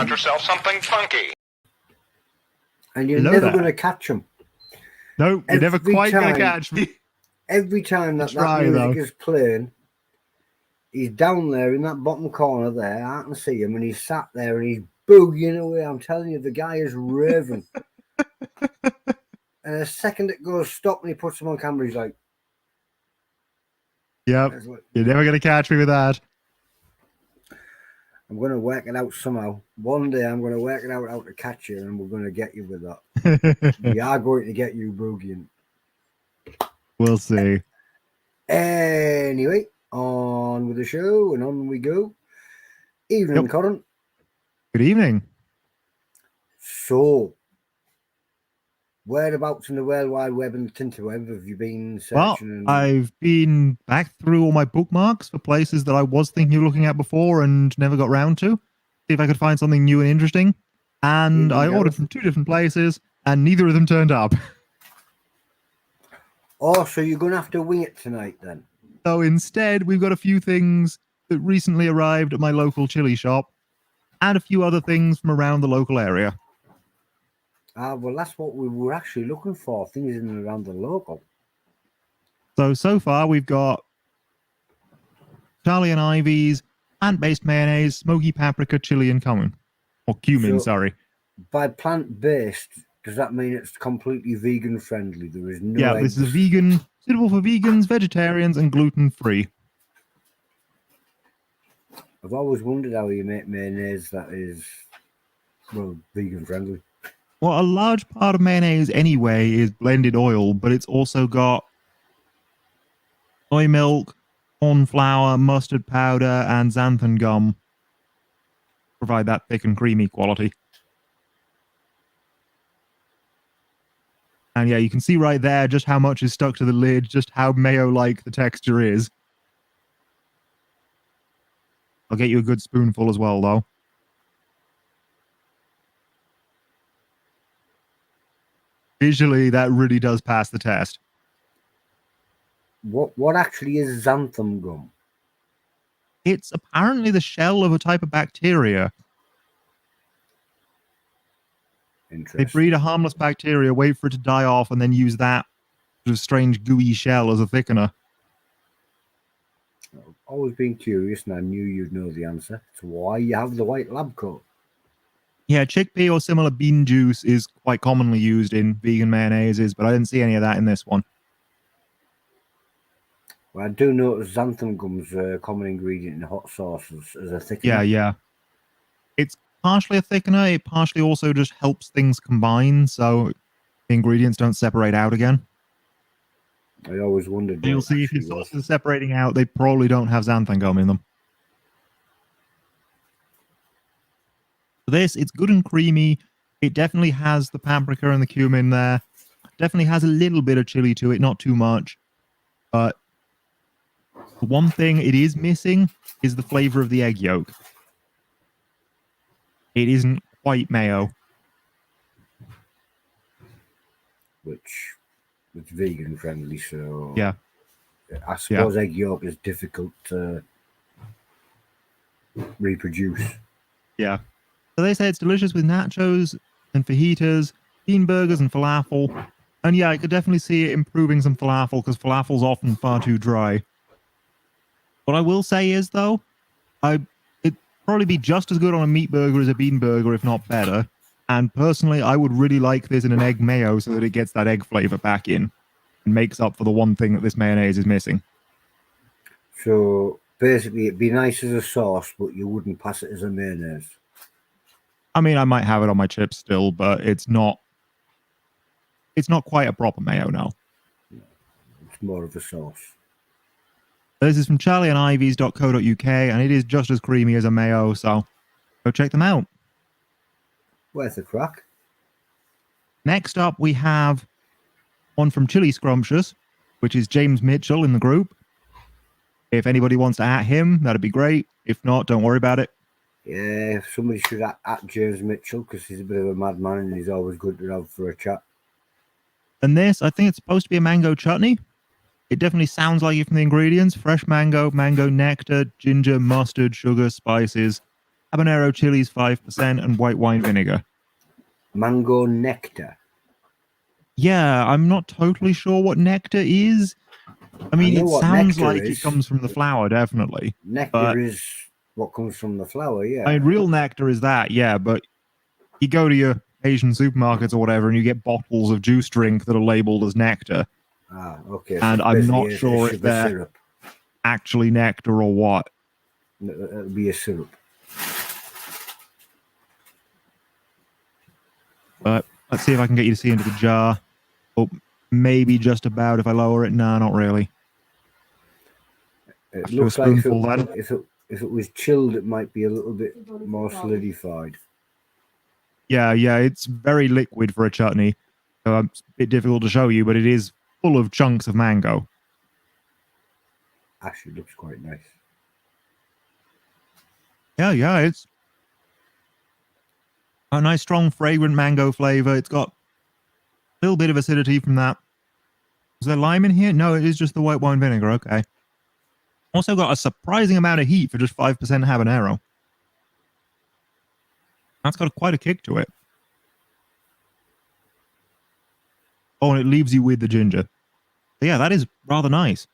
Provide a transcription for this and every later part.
Got yourself something funky. And you're never going to catch them. No, you're never quite going to catch me. Every time that music is playing, he's down there in that bottom corner there. I can see him, and he's sat there and he's boogieing away. I'm telling you, the guy is raving. And the second it goes stop and he puts him on camera, he's like, yep, you're never going to catch me with that. I'm going to work it out somehow. One day I'm going to work it out how to catch you, and we're going to get you with that. We are going to get you boogieing. We'll see. Anyway, on with the show, and on we go. Evening, Coran. Good evening. So, whereabouts in the World Wide Web and Tinterweb have you been searching? Well, I've been back through all my bookmarks for places that I was thinking of looking at before and never got round to. See if I could find something new and interesting. And I ordered from 2 different places, and neither of them turned up. Oh, so you're going to have to wing it tonight then? So instead, we've got a few things that recently arrived at my local chili shop, and a few other things from around the local area. Well, that's what we were actually looking for, things in and around the local. So far, we've got Charlie and Ivy's plant-based mayonnaise, smoky paprika, chili, and cumin. Or cumin, sorry. By plant-based, does that mean it's completely vegan-friendly? There is no eggs? This is a vegan, suitable for vegans, vegetarians, and gluten-free. I've always wondered how you make mayonnaise that is, well, vegan-friendly. Well, a large part of mayonnaise anyway is blended oil, but it's also got soy milk, corn flour, mustard powder, and xanthan gum. Provide that thick and creamy quality. And yeah, you can see right there just how much is stuck to the lid, just how mayo-like the texture is. I'll get you a good spoonful as well, though. Visually, that really does pass the test. What actually is xanthan gum? It's apparently the shell of a type of bacteria. Interesting. They breed a harmless bacteria, wait for it to die off, and then use that sort of strange gooey shell as a thickener. I've always been curious, and I knew you'd know the answer to why you have the white lab coat. Yeah, chickpea or similar bean juice is quite commonly used in vegan mayonnaises, but I didn't see any of that in this one. Well, I do notice xanthan gum's a common ingredient in hot sauces as a thickener. Yeah. It's partially a thickener. It partially also just helps things combine, so the ingredients don't separate out again. I always wondered. You'll see if your sauces are separating out, they probably don't have xanthan gum in them. For this, it's good and creamy. It definitely has the paprika and the cumin there. Definitely has a little bit of chili to it, not too much. But the one thing it is missing is the flavor of the egg yolk. It isn't quite mayo. Which it's vegan friendly, so yeah. I suppose egg yolk is difficult to reproduce. Yeah. So they say it's delicious with nachos and fajitas, bean burgers and falafel. And yeah, I could definitely see it improving some falafel because falafel's often far too dry. What I will say is, though, it'd probably be just as good on a meat burger as a bean burger, if not better. And personally, I would really like this in an egg mayo so that it gets that egg flavor back in and makes up for the one thing that this mayonnaise is missing. So basically, it'd be nice as a sauce, but you wouldn't pass it as a mayonnaise. I mean, I might have it on my chips still, but it's not quite a proper mayo, no. It's more of a sauce. This is from charlieandivies.co.uk, and it is just as creamy as a mayo, so go check them out. Worth a crack. Next up, we have one from Chili Scrumptious, which is James Mitchell in the group. If anybody wants to at him, that'd be great. If not, don't worry about it. Yeah, if somebody should at James Mitchell, because he's a bit of a madman and he's always good to have for a chat. And this, I think it's supposed to be a mango chutney. It definitely sounds like it from the ingredients. Fresh mango, mango nectar, ginger, mustard, sugar, spices. habanero chilies 5%, and white wine vinegar. Mango nectar. Yeah, I'm not totally sure what nectar is. I mean, it sounds like it comes from the flower, definitely. Nectar is what comes from the flower, yeah. I mean, real nectar is that, yeah, but you go to your Asian supermarkets or whatever and you get bottles of juice drink that are labeled as nectar. Ah, okay. And so I'm not sure if they're syrup. actually nectar or what. It'll be a syrup. But let's see if I can get you to see into the jar. Oh, maybe just about if I lower it. No, not really. It Let's do a looks like spoonful then. If it was chilled, it might be a little bit more solidified. Yeah, it's very liquid for a chutney. So it's a bit difficult to show you, but it is full of chunks of mango. Actually, looks quite nice. Yeah, it's a nice, strong, fragrant mango flavor. It's got a little bit of acidity from that. Is there lime in here? No, it is just the white wine vinegar. Okay. Also got a surprising amount of heat for just 5% habanero. That's got quite a kick to it. Oh, and it leaves you with the ginger. But yeah, that is rather nice.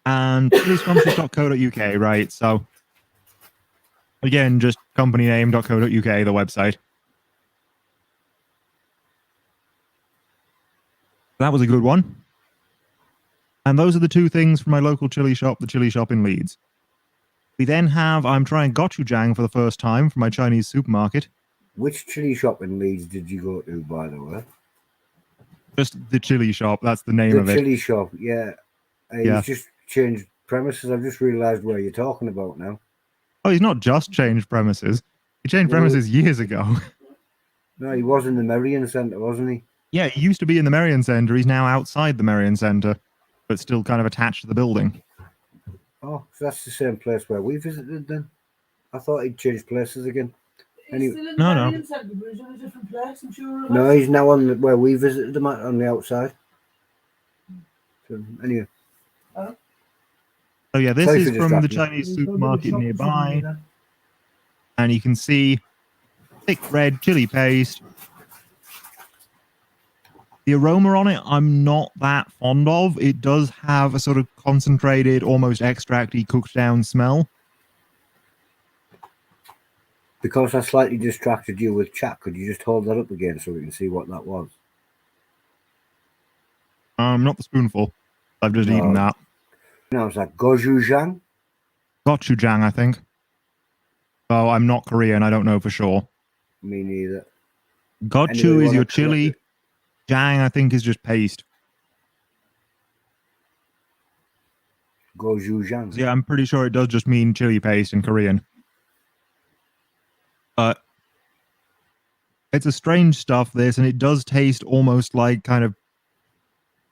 And chiliscrumptious.co.uk, right? So, again, just company name.co.uk, the website. That was a good one. And those are the two things from my local chili shop, the chili shop in Leeds. We then have, I'm trying gochujang for the first time from my Chinese supermarket. Which chili shop in Leeds did you go to, by the way? Just the chili shop, that's the name of it. The chili shop, yeah. Yeah. He's just changed premises. I've just realised where you're talking about now. Oh, he's not just changed premises. He changed premises years ago. No, he was in the Merrion Centre, wasn't he? Yeah, he used to be in the Merrion Centre. He's now outside the Merrion Centre, but still kind of attached to the building. Oh, so that's the same place where we visited then? I thought he'd changed places again. Anyway, still in the Merrion Centre, but he's on a different place, I'm sure. No, he's now on where we visited him on the outside. So, anyway. Oh yeah, this is from the Chinese supermarket nearby. And you can see thick red chili paste. The aroma on it, I'm not that fond of. It does have a sort of concentrated, almost extracty, cooked down smell. Because I slightly distracted you with chat, could you just hold that up again so we can see what that was? Not the spoonful. I've just eaten that. Now it's like gochujang? Gochujang, I think. So I'm not Korean, I don't know for sure. Me neither. Gochu anyway, is your chili. Jang, I think, is just paste. Gochujang. Yeah, I'm pretty sure it does just mean chili paste in Korean. But it's a strange stuff, this, and it does taste almost like kind of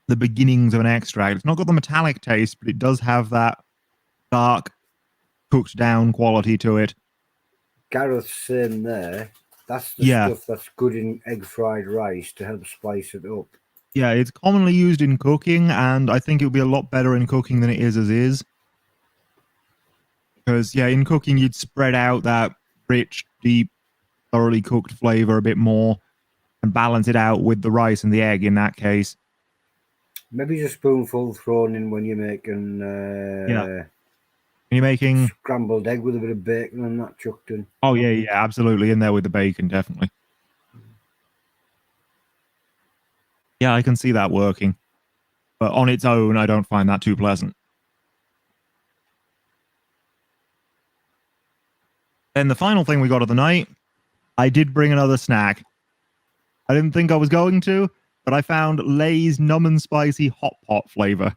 the beginnings of an extract. It's not got the metallic taste, but it does have that dark, cooked down quality to it. Gareth's saying there, that's the stuff that's good in egg fried rice to help spice it up. Yeah, it's commonly used in cooking, and I think it would be a lot better in cooking than it is as is. Because, yeah, in cooking, you'd spread out that rich, deep, thoroughly cooked flavor a bit more and balance it out with the rice and the egg in that case. Maybe just a spoonful thrown in when you're making... When you're making... scrambled egg with a bit of bacon and that chucked in. Oh, yeah, absolutely. In there with the bacon, definitely. Yeah, I can see that working. But on its own, I don't find that too pleasant. Then the final thing we got of the night, I did bring another snack. I didn't think I was going to, but I found Lay's Numb and Spicy Hot Pot flavor.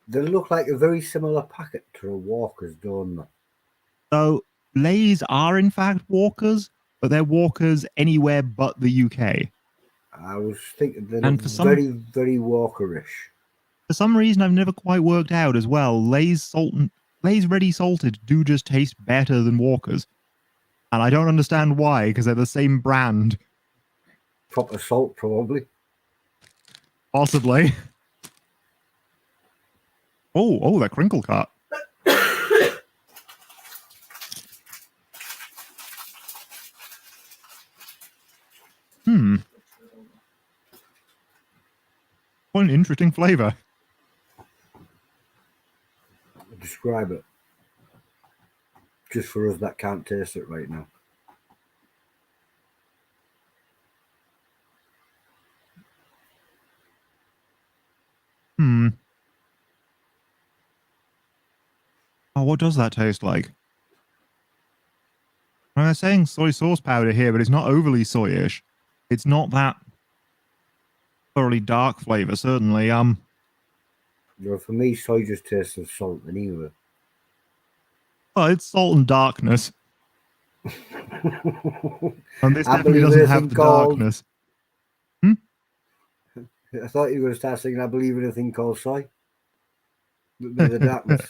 They look like a very similar packet to a Walker's, don't they? So, Lay's are in fact Walkers, but they're Walkers anywhere but the UK. I was thinking they're very, very Walkerish. For some reason, I've never quite worked out as well. Lay's Ready Salted do just taste better than Walkers. And I don't understand why, because they're the same brand. Proper salt, probably. Possibly. Oh, that crinkle cut. What an interesting flavor. Describe it. Just for us that can't taste it right now. Oh, what does that taste like? I'm saying soy sauce powder here, but it's not overly soyish. It's not that thoroughly dark flavor, certainly. You know, for me, soy just tastes of salt anyway. Oh, it's salt and darkness. And this I definitely believe doesn't have anything the called- darkness. I thought you were going to start singing I believe in a thing called soy. The darkness.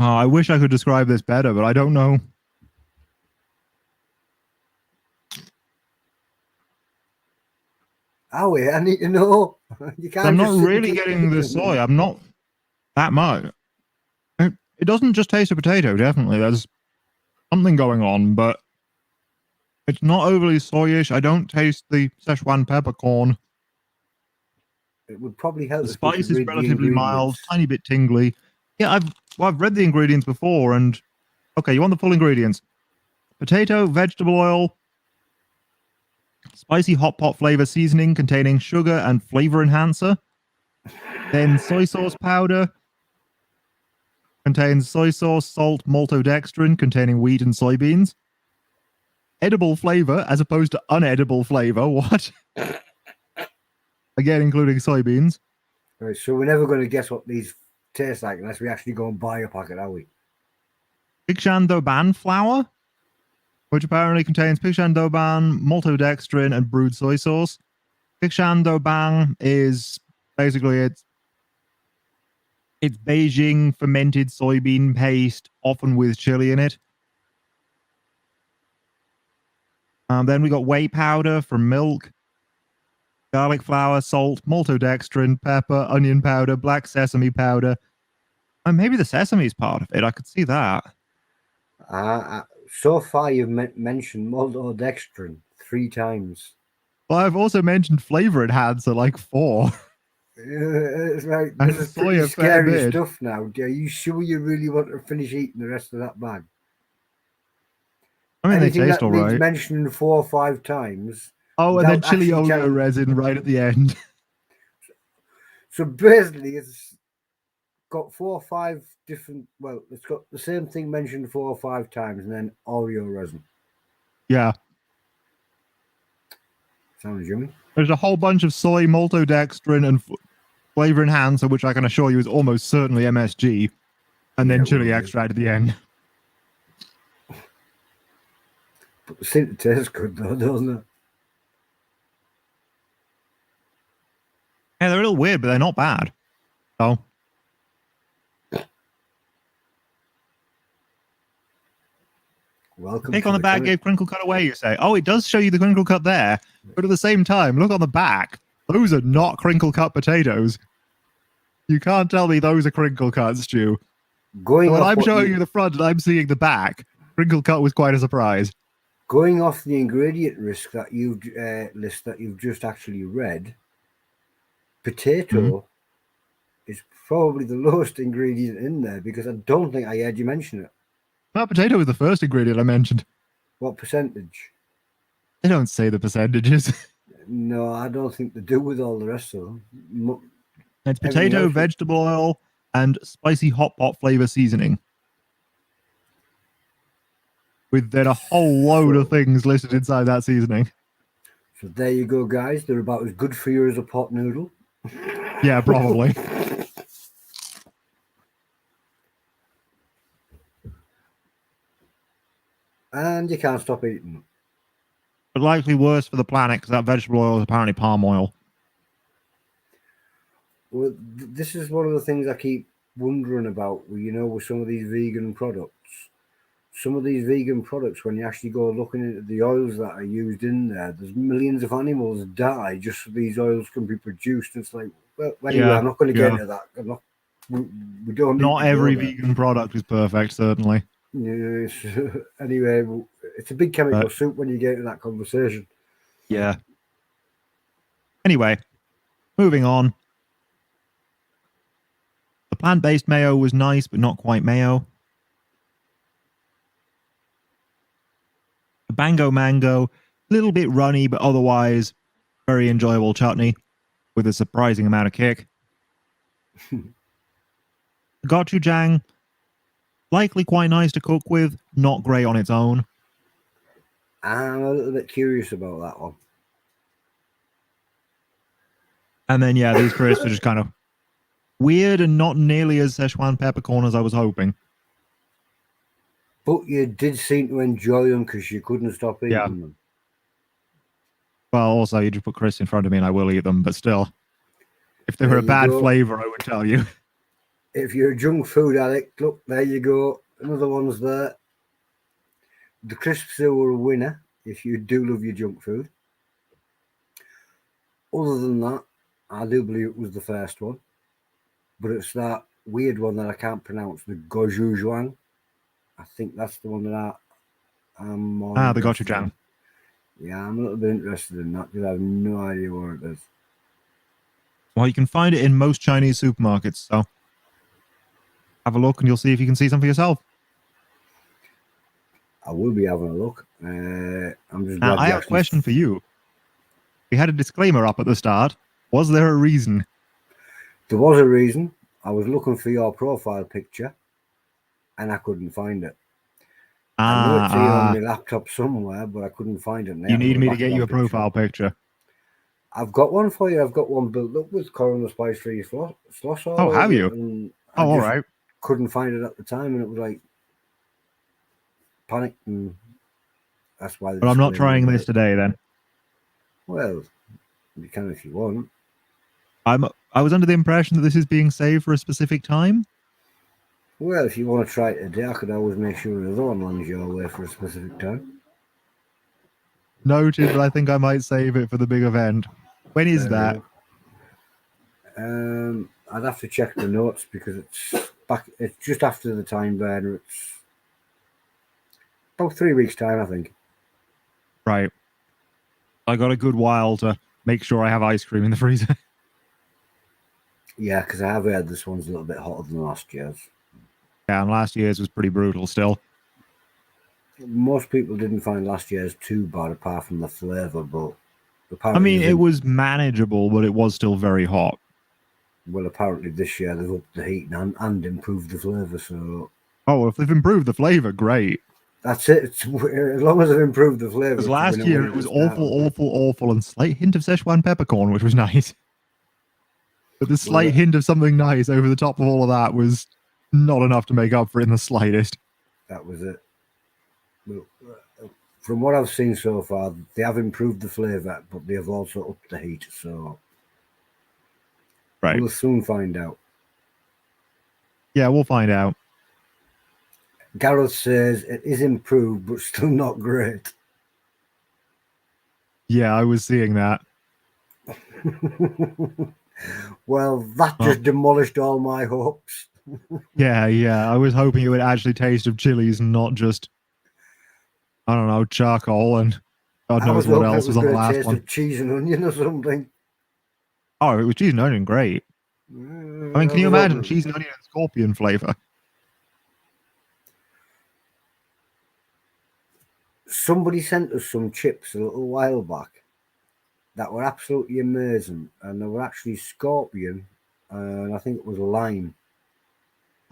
Oh, I wish I could describe this better, but I don't know. Howie, I need to know. You can't I'm just not sit really and getting the soy. I'm not that much. It doesn't just taste a potato, definitely. There's something going on, but it's not overly soyish. I don't taste the Szechuan peppercorn. It would probably help The if we spice could is read the relatively mild, ingredients. tiny bit tingly. Yeah, I've read the ingredients before, and okay, you want the full ingredients: potato, vegetable oil, spicy hot pot flavor seasoning containing sugar and flavor enhancer. Then soy sauce powder contains soy sauce, salt, maltodextrin containing wheat and soybeans. Edible flavor as opposed to unedible flavor. What? Again, including soybeans. Right, so we're never going to guess what these taste like unless we actually go and buy a packet, are we? Pigshandoban flour, which apparently contains pigshandoban, maltodextrin, and brewed soy sauce. Pigshandoban is basically it's Beijing fermented soybean paste, often with chili in it. Then we got whey powder from milk, garlic flour, salt, maltodextrin, pepper, onion powder, black sesame powder. And maybe the sesame is part of it. I could see that. So far, you've mentioned maltodextrin 3 times. Well, I've also mentioned flavor enhancer like 4. It's like, And this is soy pretty a fair scary bit. stuff now. Are you sure you really want to finish eating the rest of that bag? I mean, Anything they taste that all needs right. mentioning 4 or 5 times. Oh, and then without chili actually oleo telling- resin right at the end. So basically, it's got 4 or 5 different. Well, it's got the same thing mentioned 4 or 5 times, and then Oreo resin. Yeah. Sounds yummy. There's a whole bunch of soy, maltodextrin, and flavor enhancer, which I can assure you is almost certainly MSG. And then Yeah, chili will be. extract at the end. But the seem to taste good though, doesn't it? Yeah, they're a little weird, but they're not bad. So, Welcome. take on the bag gave crinkle cut away, you say. Oh, it does show you the crinkle cut there. But at the same time, look on the back. Those are not crinkle cut potatoes. You can't tell me those are crinkle cuts, Stu. Going When off I'm what showing you the front and I'm seeing the back, crinkle cut was quite a surprise. Going off the ingredient list that you've just actually read, potato is probably the lowest ingredient in there because I don't think I heard you mention it. Well, potato was the first ingredient I mentioned. What percentage? They don't say the percentages. No, I don't think they do with all the rest of them. It's Everything potato, else is- vegetable oil, and spicy hot pot flavor seasoning. With then a whole load of things listed inside that seasoning. So there you go, guys. They're about as good for you as a pot noodle. Yeah, probably. And you can't stop eating them. But likely worse for the planet because that vegetable oil is apparently palm oil. Well, this is one of the things I keep wondering about, with some of these vegan products. Some of these vegan products, when you actually go looking into the oils that are used in there, there's millions of animals die just so these oils can be produced. It's like, well, anyway, Yeah, I'm not going to get yeah. into that. We don't need Not to go every there. vegan product is perfect, certainly. Yes. Anyway, it's a big chemical soup when you get into that conversation. Yeah. Anyway, moving on. The plant-based mayo was nice, but not quite mayo. The Bango Mango, a little bit runny, but otherwise very enjoyable chutney with a surprising amount of kick. Gochujang, likely quite nice to cook with, not great on its own. I'm a little bit curious about that one. And then, yeah, these crisps are just kind of weird and not nearly as Szechuan peppercorn as I was hoping. But you did seem to enjoy them because you couldn't stop eating Yeah. them. Well, also, you just put crisps in front of me and I will eat them, but still. If they were There a you bad go. flavor, I would tell you. If you're a junk food addict, look, there you go. Another one's there. The crisps were a winner if you do love your junk food. Other than that, I do believe it was the first one. But it's that weird one that I can't pronounce, the gochujang. I think that's the one that I'm more The interested gochujang. in. Yeah, I'm a little bit interested in that because I have no idea where it is. Well, you can find it in most Chinese supermarkets, so have a look and you'll see if you can see some for yourself. I will be having a look. I'm just Now, glad I you have a actually... question for you. We had a disclaimer up at the start. Was there a reason? There was a reason. I was looking for your profile picture and I couldn't find it. I know it's here on my laptop somewhere, but I couldn't find it. You need me to get you a profile picture. I've got one for you. I've got one built up with Coran the Spice-Free Sloss all have over you? it, and Oh, all right. Couldn't find it at the time, and it was like panic, and that's why. But I'm not trying this today, then. Well, you can if you want. I was under the impression that this is being saved for a specific time. Well, if you want to try it today, I could always make sure another one lands your way for a specific time. Noted, but I think I might save it for the big event. When is that? I'd have to check the notes because it's just after the time burner. It's about 3 weeks' time, I think. Right. I got a good while to make sure I have ice cream in the freezer. Yeah, because I have heard this one's a little bit hotter than last year's. Yeah, and last year's was pretty brutal still. Most people didn't find last year's too bad apart from the flavour, but I mean, it was manageable, but it was still very hot. Well, apparently this year they've upped the heat and improved the flavour, so... Oh, if they've improved the flavour, great. That's it. As long as they've improved the flavour. Because last year it was awful, and slight hint of Szechuan peppercorn, which was nice. But the slight hint of something nice over the top of all of that was not enough to make up for it in the slightest. That was it. Well, from what I've seen so far, they have improved the flavour, but they have also upped the heat, so... Right. We'll soon find out. Yeah, we'll find out. Gareth says it is improved, but still not great. Yeah, I was seeing that. Well, that just demolished all my hopes. Yeah. I was hoping it would actually taste of chilies and not just, I don't know, charcoal and God knows what else was on the last one. Of cheese and onion or something. Oh, it was cheese and onion, great. I mean, can you imagine cheese and onion and scorpion flavor? Somebody sent us some chips a little while back that were absolutely amazing, and they were actually scorpion, and I think it was lime.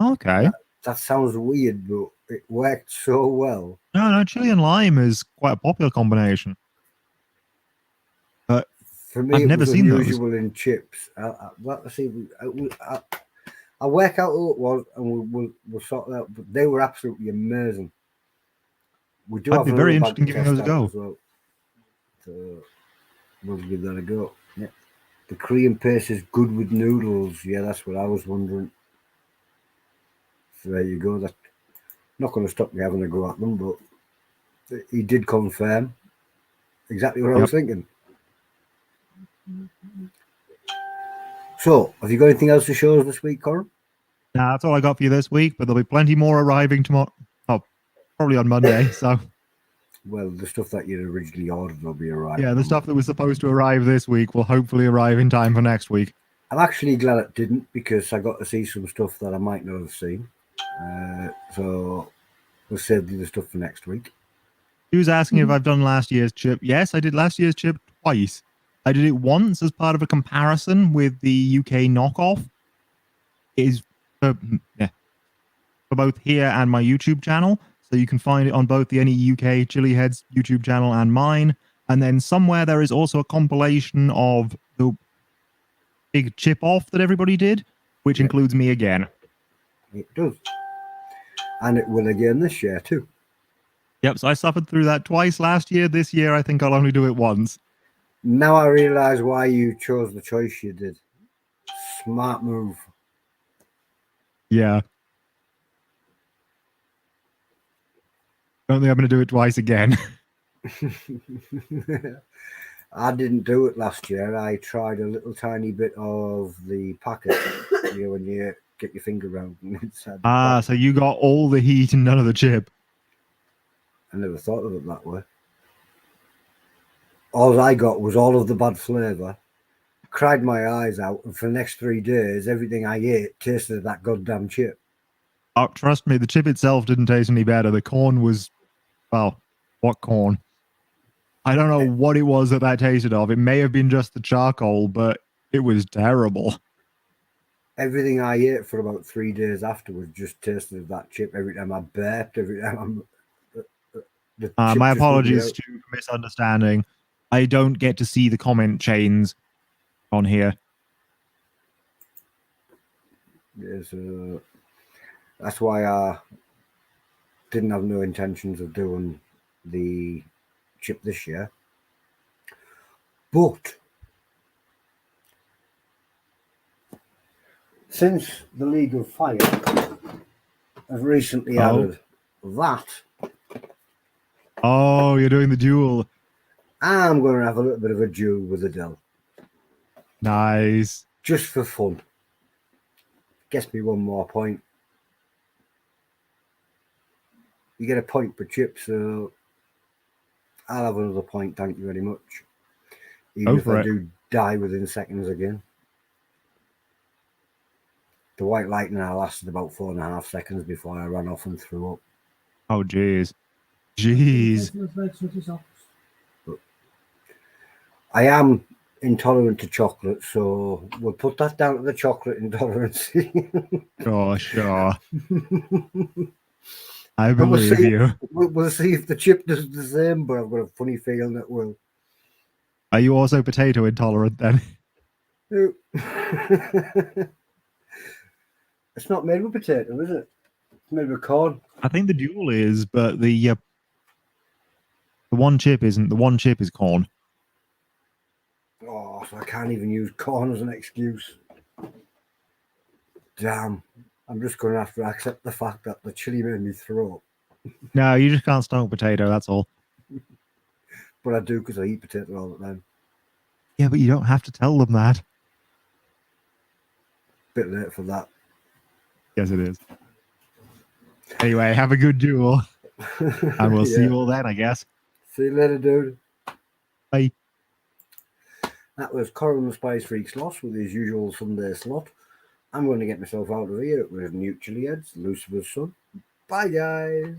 Okay. That sounds weird, but it worked so well. No, chili and lime is quite a popular combination. But for me, I've never seen unusual those in chips. Let's see. I'll work out who it was, and we'll sort it out. But they were absolutely amazing. We do I'd be very interested in giving those a go. Well. So we'll give that a go. Yeah. The Korean paste is good with noodles. Yeah, that's what I was wondering. So there you go. That's not going to stop me having a go at them, but he did confirm exactly what I was thinking. So, have you got anything else to show us this week, Coran? Nah, that's all I got for you this week, but there'll be plenty more arriving tomorrow. Oh, probably on Monday, so... Well, the stuff that you'd originally ordered will be arriving. Yeah, the stuff that was supposed to arrive this week will hopefully arrive in time for next week. I'm actually glad it didn't, because I got to see some stuff that I might not have seen. So we'll save the stuff for next week. He was asking if I've done last year's chip. Yes, I did last year's chip twice. I did it once as part of a comparison with the UK knockoff. It is for both here and my YouTube channel. So you can find it on both the Any UK Chilli-heads YouTube channel and mine. And then somewhere there is also a compilation of the big chip off that everybody did, which includes me again. It does. And it will again this year too. Yep, so I suffered through that twice last year. This year, I think I'll only do it once. Now I realise why you chose the choice you did. Smart move. Yeah. Don't think I'm going to do it twice again. I didn't do it last year. I tried a little tiny bit of the packet, when you get your finger around inside. So you got all the heat and none of the chip. I never thought of it that way. All I got was all of the bad flavour, cried my eyes out, and for the next 3 days, everything I ate tasted of that goddamn chip. Oh, trust me, the chip itself didn't taste any better. The corn was, well, what corn? I don't know what it was that tasted of. It may have been just the charcoal, but it was terrible. Everything I ate for about 3 days afterwards just tasted of that chip. Every time I burped, every time my apologies, Stu, for misunderstanding. I don't get to see the comment chains on here. Yes, that's why I didn't have no intentions of doing the chip this year. But since the League of Fire have recently added that, oh, you're doing the duel. I'm going to have a little bit of a duel with Adele. Nice. Just for fun. Gets me one more point. You get a point per chip, so I'll have another point, thank you very much. Even if I do die within seconds again. The white lightning I lasted about 4.5 seconds before I ran off and threw up. Oh, jeez. Jeez. But I am intolerant to chocolate, so we'll put that down to the chocolate intolerance. Sure. I believe you. We'll see if the chip does the same, but I've got a funny feeling it will. Are you also potato intolerant then? It's not made with potato, is it? It's made with corn. I think the dual is, but the one chip isn't. The one chip is corn. Oh, so I can't even use corn as an excuse. Damn. I'm just going to have to accept the fact that the chili made me throw up. No, you just can't stomach potato, that's all. But I do, because I eat potato all the time. Yeah, but you don't have to tell them that. Bit late for that. Yes, it is. Anyway, have a good duel. And we'll see you all then, I guess. See you later, dude. Bye. That was Coran the Spice Freak Sloss with his usual Sunday slot. I'm going to get myself out of here with New Chilli-heads, Lucifer's son. Bye, guys.